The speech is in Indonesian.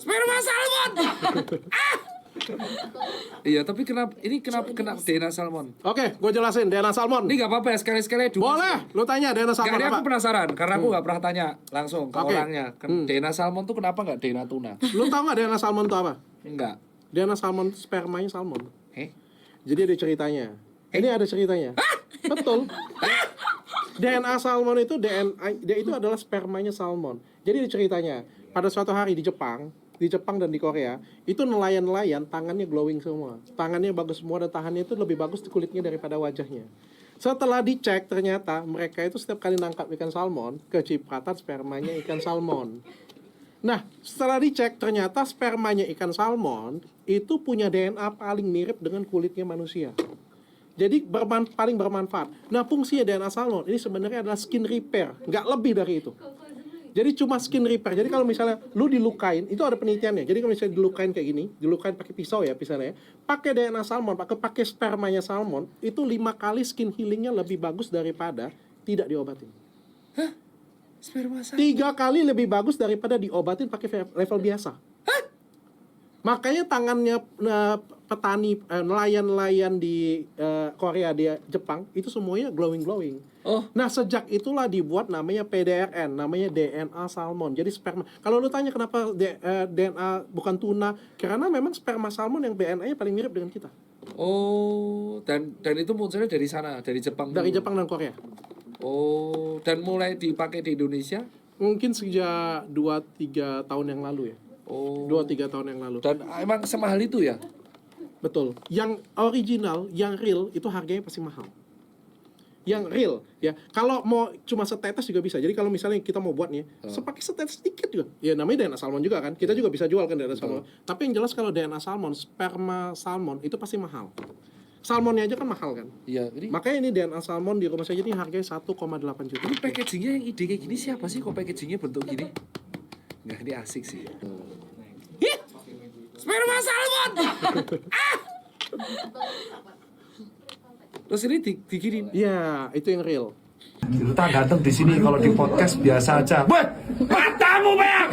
Sperma salmon. Iya, tapi kenapa DNA salmon? Oke, gue jelasin DNA salmon. Ini nggak apa-apa ya, sekali-sekali dua. Boleh, lu tanya DNA salmon Nggak, ini apa? aku penasaran, karena aku nggak pernah tanya langsung ke orangnya. DNA salmon tuh kenapa nggak DNA tuna? Lu tahu nggak DNA salmon itu apa? Enggak. DNA salmon spermanya salmon. Jadi ada ceritanya. Ini ada ceritanya. Betul. DNA salmon itu dia itu adalah spermanya salmon. Jadi ada ceritanya. Pada suatu hari di Jepang dan di Korea, itu nelayan-nelayan tangannya glowing semua. Tangannya bagus semua dan tahannya itu lebih bagus di kulitnya daripada wajahnya. Setelah dicek ternyata mereka itu setiap kali nangkap ikan salmon, kecipratan spermanya ikan salmon. Nah, setelah dicek ternyata spermanya ikan salmon itu punya DNA paling mirip dengan kulitnya manusia. Jadi paling bermanfaat. Nah, fungsinya DNA salmon ini sebenarnya adalah skin repair, nggak lebih dari itu. Jadi cuma skin repair. Jadi kalau misalnya lu dilukain, itu ada penelitiannya. Jadi kalau misalnya dilukain kayak gini, dilukain pakai pisau ya, misalnya, pakai DNA salmon, pakai spermanya salmon, itu 5 kali skin healingnya lebih bagus daripada tidak diobatin. Hah? Sperma salmon? 3 kali lebih bagus daripada diobatin pakai level biasa. Hah? Makanya tangannya petani, nelayan-nelayan di Korea, di Jepang, itu semuanya glowing. Oh. Nah, sejak itulah dibuat namanya PDRN, namanya DNA salmon. Jadi sperma. Kalau lu tanya kenapa DNA bukan tuna, karena memang sperma salmon yang DNA-nya paling mirip dengan kita. Oh, dan itu munculnya dari sana, dari Jepang. Dari dulu. Jepang dan Korea. Oh, dan mulai dipakai di Indonesia? Mungkin sejak 2-3 tahun yang lalu ya. Oh. 2-3 tahun yang lalu. Dan emang semahal itu ya? Betul. Yang original, yang real itu harganya pasti mahal. Yang real ya. Kalau mau cuma setetes juga bisa. Jadi kalau misalnya kita mau buat nih, sepakai setetes sedikit juga. Ya namanya DNA salmon juga kan. Kita juga bisa jual kan DNA salmon. Tapi yang jelas kalau DNA salmon, sperma salmon itu pasti mahal. Salmonnya aja kan mahal kan. Iya, ini. Makanya ini DNA salmon di rumah saya ini harganya 1,8 juta. Ini packagingnya yang ide kayak gini siapa sih? Kok packagingnya bentuk gini? Nggak, ini asik sih. Sperma salmon. Terus ini dikirim. Iya, itu yang real. Kita datang di sini kalau di podcast biasa aja. Buat matamu, Bang.